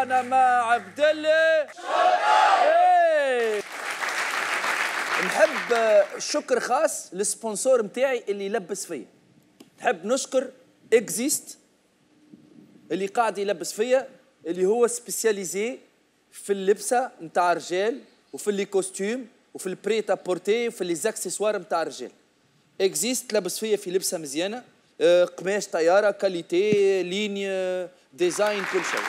انا مع عبد الله إيه. نحب شكر خاص للسبونسور نتاعي اللي يلبس فيا. نحب نشكر اكزيست اللي قاعد يلبس فيا، اللي هو سبيسياليزي في اللبسه نتاع الرجال وفي لي كوستيم وفي البريتا بورتي وفي لي زاكسيسوار نتاع الرجال. اكزيست لبس فيا في لبسه مزيانه، قماش طياره كاليتي ليني ديزاين كل شيء.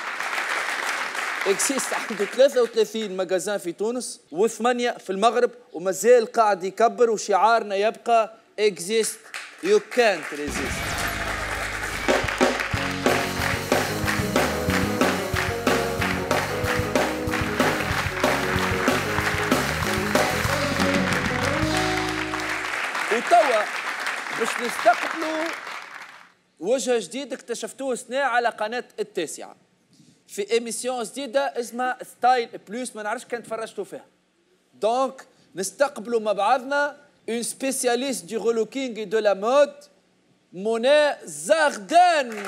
اكزيست عنده 33 مجازان في تونس و8 في المغرب ومازال قاعد يكبر، وشعارنا يبقى اكزيست يو كانت ريزيست. وتوا باش نستقبلوا وجه جديد اكتشفتوه سنة على قناة التاسعة في ايميسيون جديدة اسمها ستايل بلوس، ما نعرفش كان تفرجتوا فيها. دونك نستقبلوا مع بعضنا اون سبيسياليست دو رولوكينغ اي دو لا مود، منى زغدان.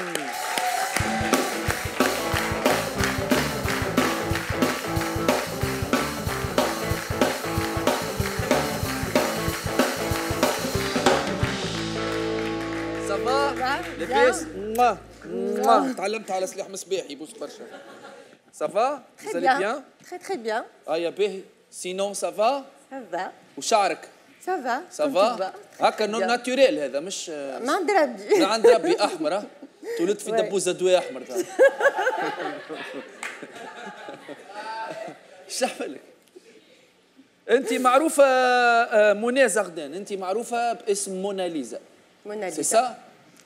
لاباس؟ تعلمت على سلاح مصباح يبوس برشا. سافا؟ Vous allez bien? Très très bien. Ah يا باهي. Sinon ça va? Ça va. وشعرك؟ Ça va. Ça va? هكا نون ناتوريل هذا مش من عند ربي. من عند ربي أحمر. تولد في دبوزة دواء أحمر. ايش نعمل لك؟ أنت معروفة منى زغدان، أنت معروفة باسم موناليزا. موناليزا. سي سا؟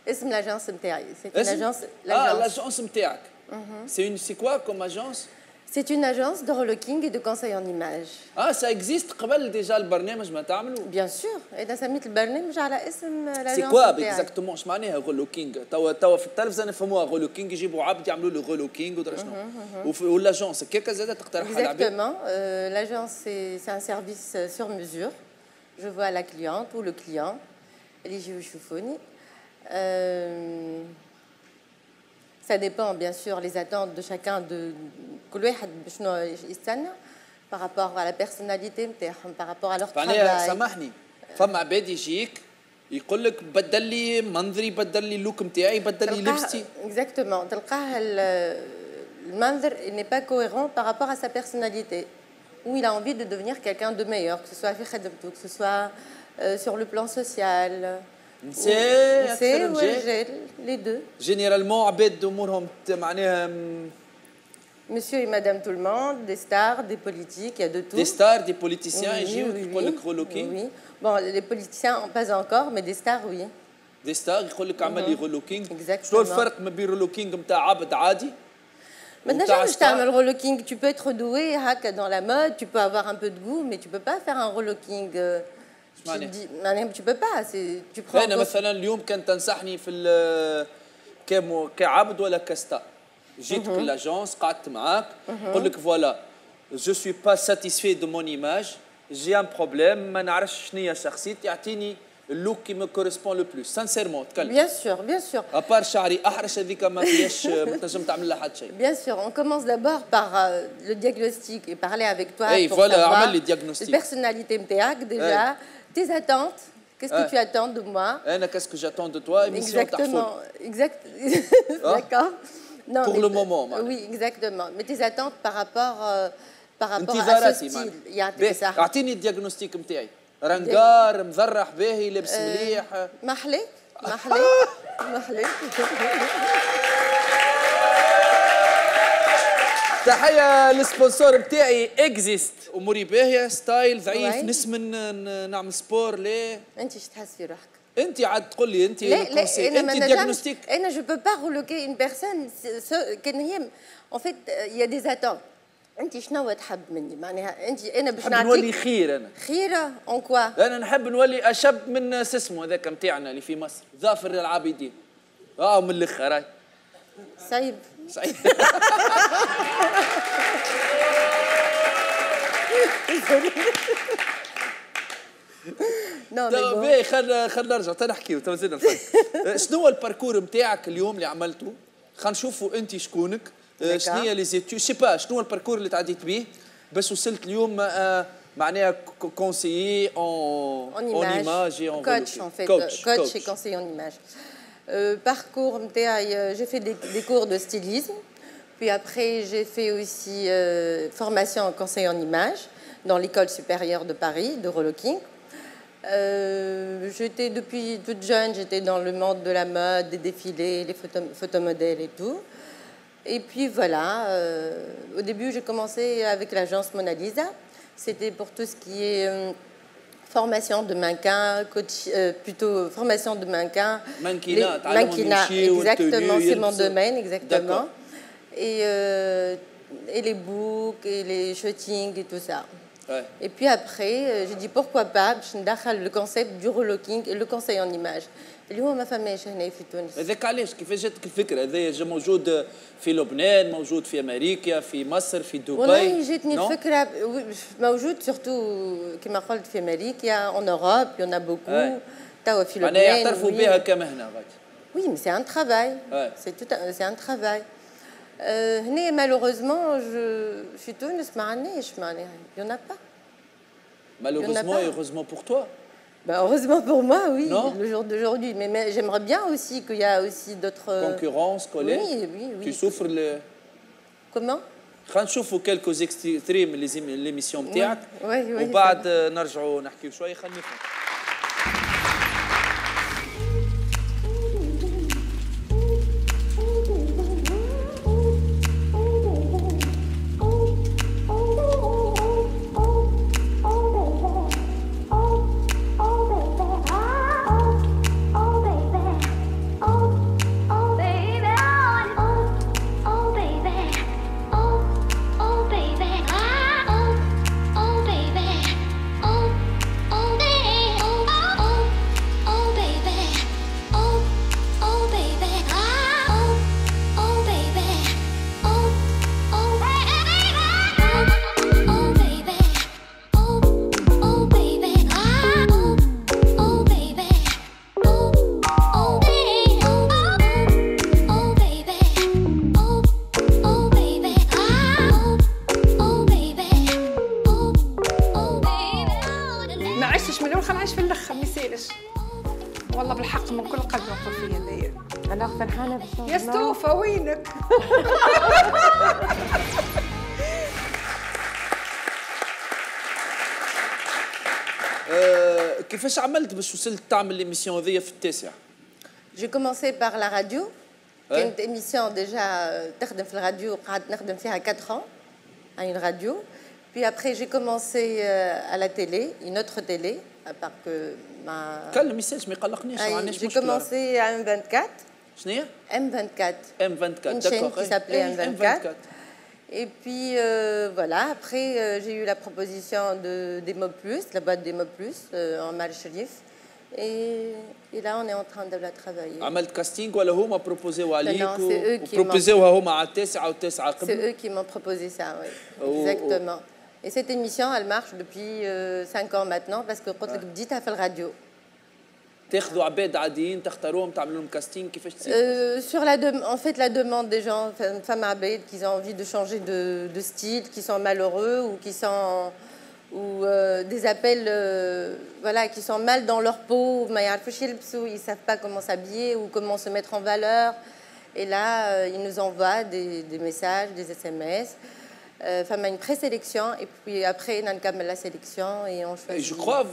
اسم لاجونس نتاعي. سي اون اجونس. لاجونس نتاعك. سي كوا كوم اجونس؟ C'est une agence de relooking et de conseil en image. ça existe قبل ديجا البرنامج ما تعملوا؟ Bien sûr. إذا سميت البرنامج على اسم لاجونس. سي كوا اكزاكتومون اش معناها رولوكينغ؟ توا في التلفزه نفهموها رولوكينغ، يجيبوا عبد يعملوا له رولوكينغ ودرا شنو. ولاجونس كيكا زاد تقترح على العباد؟ Exactement. L'agence c'est un service sur mesure. Je vois la cliente ou le client اللي يجيو يشوفوني. Ça dépend bien sûr les attentes de chacun de كل واحد بشنو يستنى par rapport à la personnalité نتاعهم par rapport à leur travail. سامحني، فما عباد يجيك يقول لك بدل لي منظري، بدل لي اللوك نتاعي، بدل لي لبستي. Exactement. تلقاه المنظر n'est pas cohérent par rapport à sa personnalité, où il a envie de devenir quelqu'un de meilleur, que ce soit في خدمته, que ce soit sur le plan social. نساء أكثر رجال les deux. جينيرالمون عباد امورهم معناها Monsieur et Madame tout le monde, des stars, des politiques, il y a de tout. Des stars, des politiciens يجيو يقول لك رولوكينغ. Oui. Bon, les politiciens pas encore, mais des stars oui. Des stars يقول لك اعمل لي رولوكينغ. Exactement. شنو الفرق ما بين رولوكينغ نتاع عبد عادي؟ ما تنجمش تعمل relooking. Tu peux être doué هكا dans la mode, tu peux avoir un peu de goût, mais tu peux pas faire un relooking. Tu peux pas. Tu prends. أنا مثلا اليوم كان تنصحني في كعبد ولا كستا. جيت باللاجونس قعدت معاك نقول لك فوالا جو سوي با ساتيسفي دو مون ايماج، جي ان بروبليم، ما نعرفش شنو هي شخصيتي، يعطيني اللوك كي مو كوريسبون لو بلوس. سانسيرمون تكلم. بيان سور بيان سور. ابار شعري احرش هذيك ما فيهاش ما تنجم تعمل لها حتى شيء. بيان سور on commence d'abord par le diagnostic et parler avec toi pour savoir عمل لي diagnostic. personnalité نتاعك déjà, tes attentes. Qu'est-ce que tu attends de moi? Qu'est-ce que j'attends de toi? Exactement. Exact. D'accord. Non, pour le moment. Oui, exactement. Mais tes attentes par rapport à ce style. أعطيني الدياغنوستيك نتاعي. رنقار مذرح باهي لابس مليح. محلي محلي محلي. تحية للسبونسور نتاعي اكزيست، اموري باهية، ستايل ضعيف، نسمن نعمل سبور. ليه؟ انت ايش تحس في روحك؟ انت عاد تقول لي انت لا انت دياغنوستيك. انا جو بو با رولوكي اون بيرسون كان هي ان فيت يا دي اتون. انت شنو تحب مني؟ معناها انت انا باش نعطيك. نولي خير انا. خيره اون كوا؟ انا نحب نولي اشب من اسمه هذاك نتاعنا اللي في مصر، ظافر العابدين. من الاخر هاي. صعيب. صعيب. باهي خلينا نرجع تنحكيو توزينا. شنو هو الباركور نتاعك اليوم اللي عملته؟ خلينا نشوفوا انت شكونك شنو هي لي زيتود سي با شنو هو الباركور اللي تعديت به باش وصلت اليوم معناها conseiller en image et en coach en fait, coach et conseiller en image. Parcours, j'ai fait des cours de stylisme, puis après j'ai fait aussi formation en conseil en image dans l'école supérieure de Paris, de Relooking. J'étais depuis toute jeune, j'étais dans le monde de la mode, des défilés, les photomodèles et tout. Et puis voilà, au début j'ai commencé avec l'agence Mona Lisa. C'était pour tout ce qui est formation de mannequin, coach, plutôt formation de mannequin. Mannequinat, exactement, c'est mon domaine, exactement. Et les books, et les shootings et tout ça. Ouais. Et puis après, j'ai dit pourquoi pas, je ندخل le concept du relooking et le conseil en image. اللي هو ما فماش هنا في تونس. هذاك علاش كيفاش جاتك الفكره هذايا موجود في لبنان موجود في امريكا في مصر في دبي والله جاتني الفكره موجود سورتو كما قلت في امريكا en Europe il y en a beaucoup توا في لبنان معناها يعترفوا بها كمهنه غادي. Oui mais c'est un travail. C'est un travail. هنا malheureusement في تونس ما عندناش معناها il y en a pas. Malheureusement et heureusement pour toi. Ben, heureusement pour moi, oui, non le jour d'aujourd'hui. Mais j'aimerais bien aussi qu'il y a aussi d'autres... Concurrence, collègues. Oui. Tu souffres le... Comment خلينا نشوفوا quelques extraits من l'émission نتاعك. Oui. وبعد نرجعوا نحكيو شوي خلينا نفهم. والله بالحق من كل قلبي نقول فيها هذايا. انا فرحانه بالشغل. يا ستوفه وينك؟ كيفاش عملت باش وصلت تعمل ليميسيون هذيا في التاسع؟ J'ai commencé par la radio. كانت émission déjà تخدم في الراديو قعدت نخدم فيها 4 ans à une radio. Puis après j'ai commencé à la télé, une autre télé, à part que ma... كلم يسالش ما يقلقنيش ما عندناش مشكله. J'ai commencé à M24. شنو هي؟ M24. M24, une chaîne qui s'appelait M24. Et puis voilà, après j'ai eu la proposition de Demo Plus, la boîte Demo Plus en Mal Sherif. Et là on est en train de la travailler. عملت كاستينغ ولا هما بروبوزيو عليك؟ Non, c'est eux qui بروبوزيوها هما على التاسعه والتاسعه قبل. C'est eux qui m'ont proposé ça, oui. Exactement. Et cette émission, elle marche depuis 5 ans maintenant parce que قلت لك بديتها في الراديو. تاخذوا عباد عاديين تختاروهم تعملوا لهم كاستينغ كيفاش تصير؟ Sur en fait la demande des gens, femmes عباد qui ont envie de changer de style, qui sont malheureux ou qui sont des appels voilà qui sont mal dans leur peau, ما يعرفوش يلبسوا, ils savent pas comment s'habiller ou comment se mettre en valeur. Et là ils nous envoient des messages, des SMS. Enfin, une présélection et puis après on a la sélection et on choisit. Je crois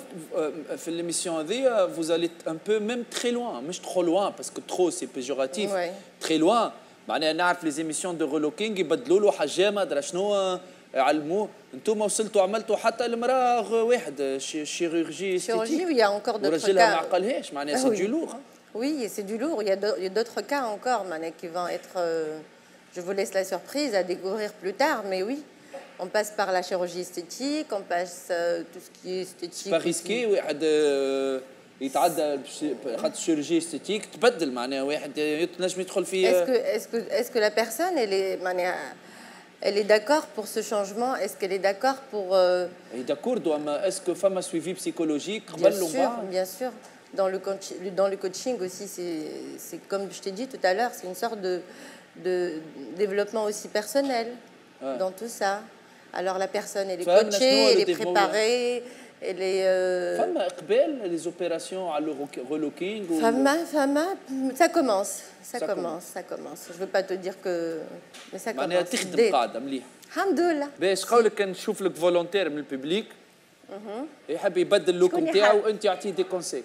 في l'émission هذه vous allez un peu même très loin, مش trop loin parce que trop c'est péjoratif. Très loin. معناها نعرف les émissions de relooking يبدلوا له حجامه درا شنو علموه. انتم وصلتوا عملتوا حتى المراه واحد chirurgie esthétique. Oui, il y a encore d'autres cas. ورجلها ما عقلهاش معناها c'est du lourd. Oui, c'est du lourd. Il y a d'autres cas encore qui vont être... je vous laisse la surprise à découvrir plus tard, mais oui, on passe par la chirurgie esthétique, on passe tout ce qui est esthétique. C'est pas risqué, واحد يتعدى خاطر الشيرورجي استيتيك تبدل معناها واحد ينجم يدخل في. Est-ce que la personne elle est d'accord pour ce changement? Est-ce qu'elle est d'accord pour... Elle est d'accord, mais est-ce que femme a suivi psychologique? Bien sûr. Dans le coaching aussi, c'est comme je t'ai dit tout à l'heure, c'est une sorte de développement aussi personnel dans tout ça. Alors la personne, elle est فهمنا شنو coachée, هو elle le est développement. préparée, elle est... فما اقبال لي زوبيراسيون على الريلوكينغ ça commence, ça Ça commence, ça commence. Je veux pas te dire que... Mais ça معناها commence. تخدم قاعده مليح. Alhamdoulilah. باش قولك كان نشوف لك فولونتير من الببليك يحب يبدل اللوك شكون نتاعو يحب؟ وانت تعطيه دي كونسي.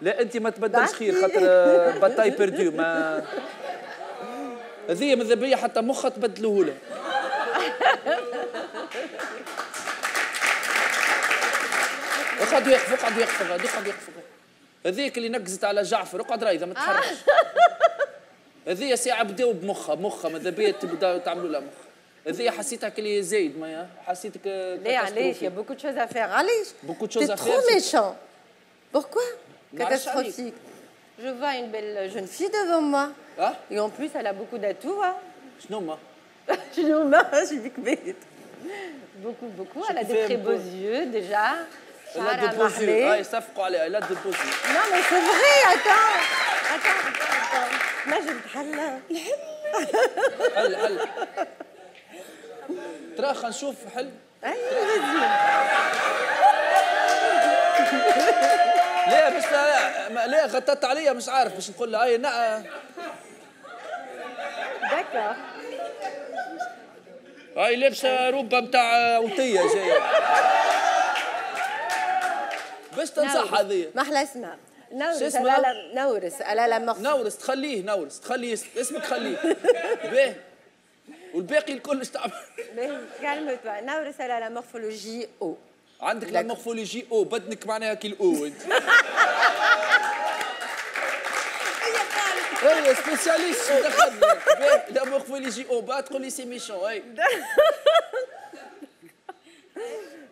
لا انت ما تبدلش بعتي. خير خاطر باتاي بيردو ما هذه ماذا بيا حتى مخها تبدلوه له. اقعد يقف اقعد يقف اقعد يقف هذيك اللي نقزت على جعفر اقعد رايده ما تتحركش. هذه ساعه بداو بمخها ماذا بيا تبداو تعملوا لها مخ. هذه حسيتها كلي زايد ما حسيتك Allez, allez, il y a beaucoup de choses à faire. Allez, Beaucoup de choses t'es à trop faire. méchant. Pourquoi Marche Catastrophique. Je vois une belle jeune fille devant moi. ها Et en plus, elle a beaucoup d'atouts. Hein. شنو ما Je suis humain, je suis big. Beaucoup, beaucoup. Elle a Je des fais très un beaux peu. yeux déjà. لا شعرها دو بوزيو محلي. هاي صفقوا عليها لا دو بوزيو. Non, mais c'est vrai, attends. ما جبت حلا. حل حل ترى خلينا نشوف حل. أيوة vas-y. لا باش لا غطت عليا مش عارف باش نقول لها هاي D'accord. هاي لابسه روبه نتاع وتيه جايه باش تنصح هذه. ما أحلى اسمها. نورس. شو اسمها؟ نورس. على لا مخ. نورس تخليه اسمك خليه باهي والباقي الكل ايش تعمل؟ Calme-toi. Naurus, elle a la morphologie O. عندك لا مورفولوجي او بدنك معناها كي الاو انت. هي سبيسياليست شو دخلنا لا مورفولوجي او بقى تقول لي سي ميشون هاي.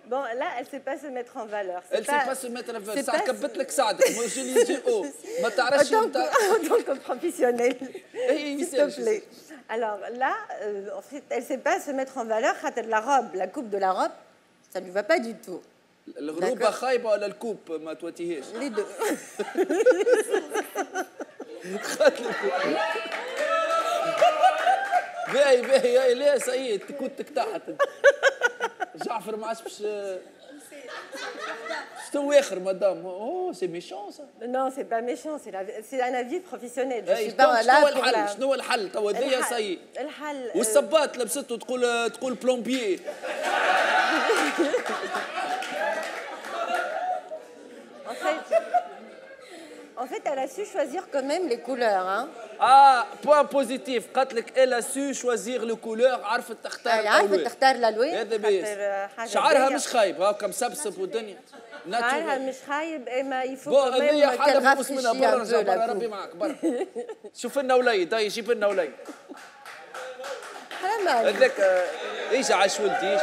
Bon, là, elle ne sait pas se mettre en valeur. Elle sait pas se mettre en valeur. c'est Ça pas- كبت لك ساعدك مورفولوجي او ما تعرفش En tant que professionnelle, هي s'il te plaît. Alors là, en fait, elle ne sait pas se mettre en valeur. La robe, la coupe de la robe, ça ne lui va pas du tout. الغروبه خايبه ولا الكوب ما تواتيهاش. Les deux. باهي هاي لا سيد كنتك تحت جعفر ما عادش باش شنو اخر مدام اوه سي ميشون سا. Non, c'est pas méchant, c'est un avis professionnel. Je اي suis pas là شنو pour الحل la... شنو الحل تو هذيا سيد الحل والصبات لبسته تقول بلومبيي. En fait, elle a su choisir quand même les couleurs. Hein. بوان بوزيتيف قالت لك الا سو شوازيغ لو كولور عرفت تختار عارفة الألوان. تختار الألوان. هذا خاطر بيس حاجة شعرها باهية. مش خايب هاكا مسبسب والدنيا شعرها ناتشورال. مش خايب اما يفو بون هذيا حاجه qu'elle بوس منها rafraîchit برا un peu رجع la برا coupe. ربي معك برا. شوف لنا وليد هاي جيب لنا وليد حرام عليك. هذاك ايش عاش ولدي ايش.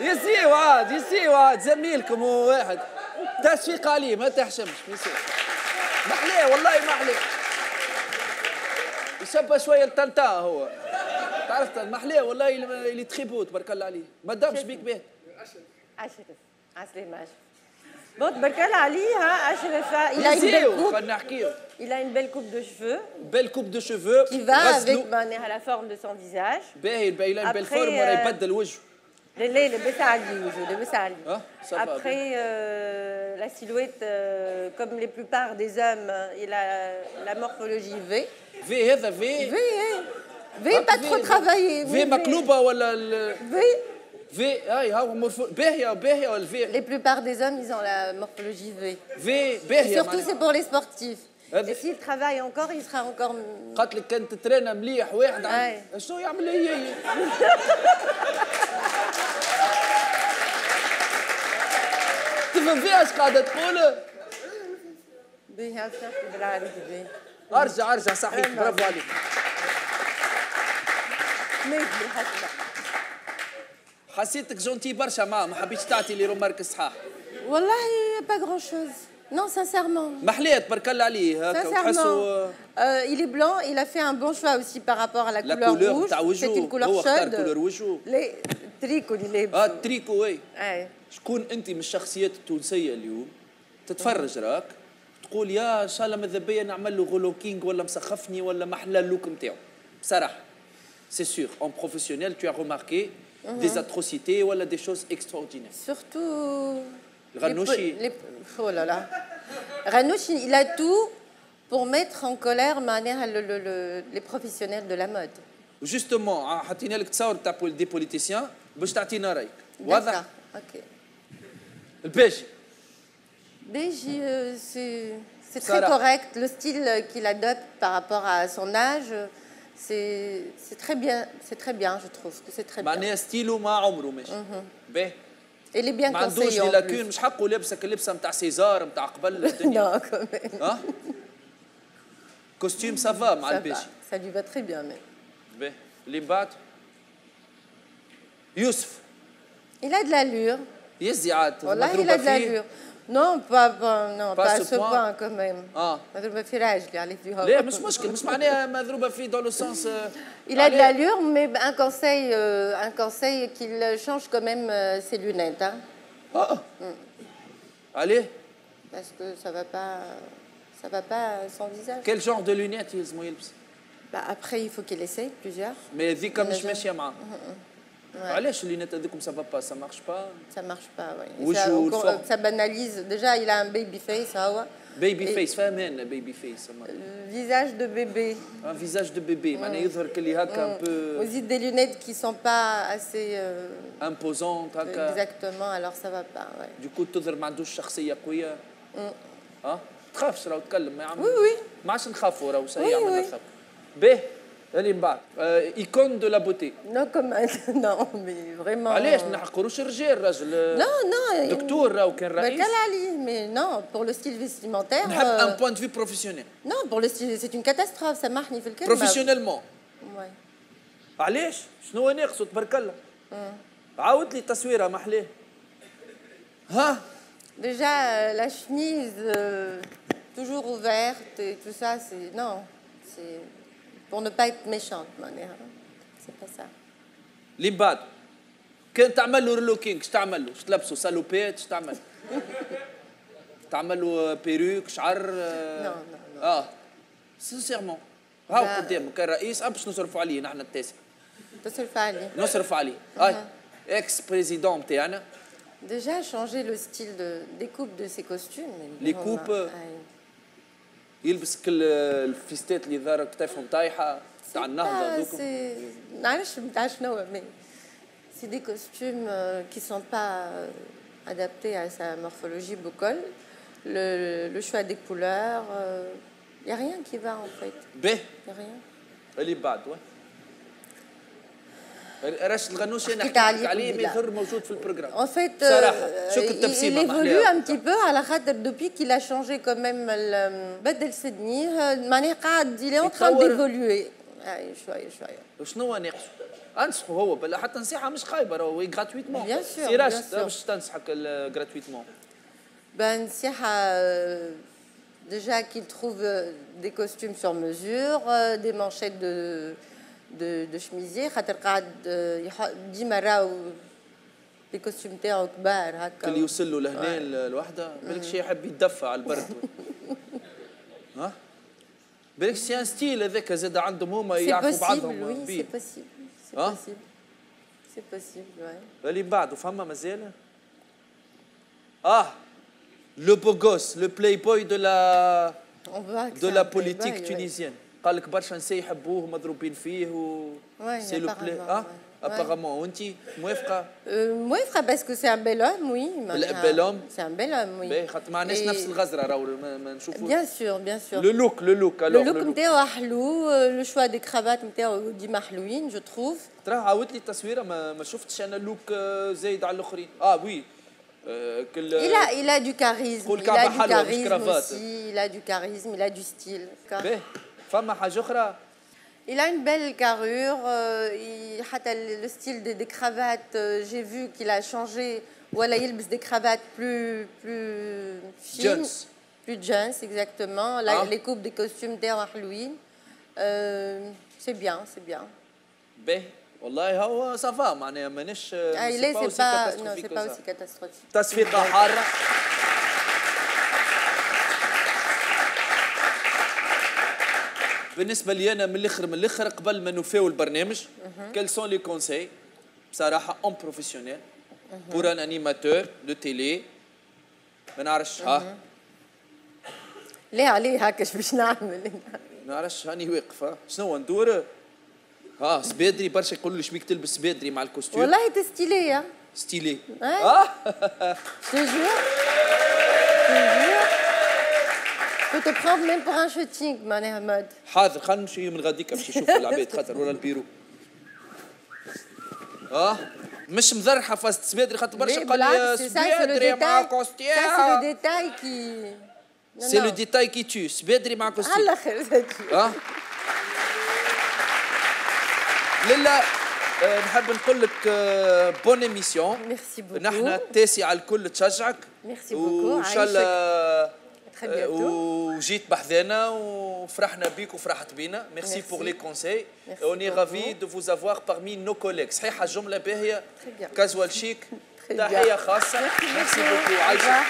يسيو عاد زميلكم هو واحد تشفيق عليه ما تحشمش يسيو محليه والله محليه يشبه شويه التنتا هو تعرفت محليه والله اللي تخيبو تبارك الله عليه ما دامش بيك به. أشرف عسلامة. Bon, تبارك الله عليه ها أشرف. Il a une belle يسيو coupe. خلينا نحكيو. Il a une belle coupe de cheveux بيل كوب دو شوفو qui va avec à la forme de son visage. باهي البايلان بيل Après, فورم وراه يبدل وجهه. اللي لبسها على الوجه لبسها على Ah, ça va. Après, la silhouette, comme les plupart des hommes, il a la morphologie V. في هذا في V, hein. V, pas trop travaillé. في مقلوبه ولا V. في هاي هاو باهيه ولا في Les plupart des hommes, ils ont la morphologie V. في Et باهيه surtout, c'est pour les sportifs. هذا- Et s'il travaille encore, il sera encore... قالت لك كانت تترينا مليح واحد أي. شنو يعمل هي تفهم فيها اش قاعده تقول. بها بالعربي V. ارجع صحيح برافو عليك. ماشي بالحسنة. حسيتك جونتي برشا ما حبيتش تعطي لي رومارك صحاح. والله pas grand chose. Non, sincèrement. محليه تبارك الله عليه هكا Sincèrement. وتحسوا Il est blanc, il a fait un bon choix aussi par rapport à la لا couleur كولور rouge. تاع C'est وجهه une couleur هو اختار chaude. كولور وجهه. Les tricot اللي التريكو وي. لابسه. شكون انت من الشخصيات التونسيه اليوم تتفرج راك تقول يا ان شاء الله ماذا بيا نعمل له غولوكينغ ولا مسخفني ولا محلى اللوك نتاعو بصراحه سي سور اون بروفيسيونيل tu as remarqué des atrocités ولا des choses extraordinaires. Surtout. Ranouchi. Oh là là. Ranouchi, il a tout pour mettre en colère les professionnels de la mode. justement حطينا لك تصاور تاع دي بوليتيسيان باش تعطينا رايك واضح. Ok. الباجي Beige, c'est très Sarah. correct. Le style qu'il adopte par rapport à son âge, c'est très bien. C'est très bien, je trouve que c'est très bien. معناها ستيلو مع عمره ماشي. باهي Il est bien ما عندوش conseillé لي en لاكون plus. مش حقه لابسك اللبسه نتاع سيزار نتاع قبل الدنيا. Non, quand même. ها كوستيم سافا مع Ça الباجي. va. Ça lui va très bien. Mais... باهي اللي بعد يوسف Il a de l'allure. يزي عاد Voilà, il مضروبة a de فيه. l'allure. Non, Pas pas à ce ce point. point quand même. اه مضروبة في راجلي عليه فيها. لا مش مشكل مش معناها مضروبة فيه dans le sens Il a de l'allure, mais un conseil qu'il change quand même ses lunettes. Hein, allez parce que ça va pas son visage. quel genre de lunettes يلزمو يلبس Bah, après, il faut qu'il essaye plusieurs. مي هذيك مش لازم. ماشية معاه علاش اللينات هذوكم ça va pas ça marche pas Ça marche pas, oui. Oui, Ça, je- encore, fort. ça banalise. Déjà, il a un baby face, baby Et- face فاهمان baby face visage de bébé. un visage de bébé معناها يظهر كلي هكا un peu Aussi des lunettes qui sont pas assez imposante هكا exactement, alors ça va pas. Ouais. du coup تظهر ما عندوش شخصية قوية تخافش راهو تكلم ما يعمل Oui, oui. ما عادش نخافوا راهو Oui, يعمل oui. نخاف باهي اللي من بعد ايكون دو لا بوتي Non, comme non, mais vraiment. علاش ما نحقروش الرجال راجل Non, non. دكتور راهو كان Bah, رئيس Kalali, mais non, pour le style vestimentaire. نحب ان بوان دو في بروفيسيونيل Non, pour le style, c'est une catastrophe, ça marche ni fait le cas. بروفيسيونيلمون Ouais. علاش شنو ناقصو تبارك الله عاود لي التصويره محلاه ها Déjà, la chemise toujours ouverte et tout ça, c'est. Non, c'est. Pour ne pas être méchante, manière. C'est pas ça. اللي من بعد كان تعمل له ريلوكينغ اش تعمل له؟ اش تلبسه سالوبيت اش تعمل؟ تعمل له بيروك شعر نو نو سينسيرمون هاو قدامك كرئيس باش نصرفوا عليه نحن التاسع تصرف عليه. نصرف عليه اكس بريزيدون تاعنا Déjà, changer le style de découpe de ses costumes. Les coupes. يلبس كل الفيستات اللي ظهر كتافهم طايحه تاع النهضه دوكم نعرفش بتاع شنو mais c'est des costumes qui sont pas adaptés à sa morphologie buccale. Le choix des couleurs, il y a rien qui va en fait. به Y a rien. اللي بعد رشد الغنوشي انا حكيت حكيت عليه عليه قبيلة. ما يظهر موجود في البروجرام En fait, il évolue un petit peu à la خاطر depuis qu'il a changé quand même بدل سدني معناها قاعد il est en train d'évoluer. شويه. شنو ناقص؟ انصحه هو بلا حتى نصيحه مش خايبه راهو غراتويتمون Bien sûr, سي bien راشد sûr. باش تنصحك غراتويتمون Ben نصيحة déjà qu'il trouve des costumes sur mesure, des manchettes de chemisier خاطر قاعد ديما راهو لي كوستيم تاعو كبار هكا اللي يوصل له لهنا الوحده بالك شي يحب يدفع على البرد ها بالك سي ان ستيل هذاك زاد عندهم هما يعرفوا بعضهم بيه سي بوسيبل سي بوسيبل سي بوسيبل اللي بعده فما مازال لو بوغوس لو بلاي بوي دو لا بوليتيك تونيزيان قال لك برشا نساء يحبوه مضروبين فيه و سي لو بلاي apparemment وانت موافقه موافقه باسكو سي ان بيل اوم وي بيل اوم سي ان بيل اوم وي باهي خاطر ما عندناش نفس الغزره راهو ما نشوفوا بيان سور لو لوك لو لوك نتاعو حلو لو شوا دي كرافات نتاعو ديما حلوين جو تروف ترى عاودت لي التصويره ما شفتش انا لوك زايد على الاخرين وي il a du charisme il a du charisme il a du style فما حاجه اخرى il a une belle carrure le style des cravates j'ai vu qu'il a changé voilà il يلبس des cravates plus fines plus jeans, exactement. Les coupes des costumes d'Air Halloween. C'est bien, c'est bien. باهي والله هو سافا معناها مانيش c'est pas aussi catastrophique. تصفيقة حارة. بالنسبة لي أنا من الآخر قبل ما نوفيو البرنامج quels sont les conseils بصراحة en professionnel pour un animateur de télé ما نعرفش ليه عليه هكاش باش نعمل ما نعرفش هاني واقف شنو ندور سبادري برشا يقولوا لي شبيك تلبس سبادري مع الكوستيم والله تستيلي ستيلي toujours peut te prendre même pour un shooting معناها مود حاضر خلينا نمشي من غاديك باش نشوف العباد خاطر ولا البيرو مش مذرحه فاست سبادري خاطر برشا قال لي سبادري مع كوستيم c'est le détail qui c'est le détail qui tue سبادري مع كوستيم على خير لالا نحب نقول لك بون ايميسيون ميرسي بوكو نحن التاسعه الكل تشجعك ميرسي بوكو وان شاء الله وجيت بحذانا وفرحنا بيك وفرحت بينا ميرسي بور لي كونساي اوني رافي دو فوز افوار بارمي نو كوليغ صحيحه الجمله باهيه كازوال شيك تحيه خاصه ميرسي بوكو عايشك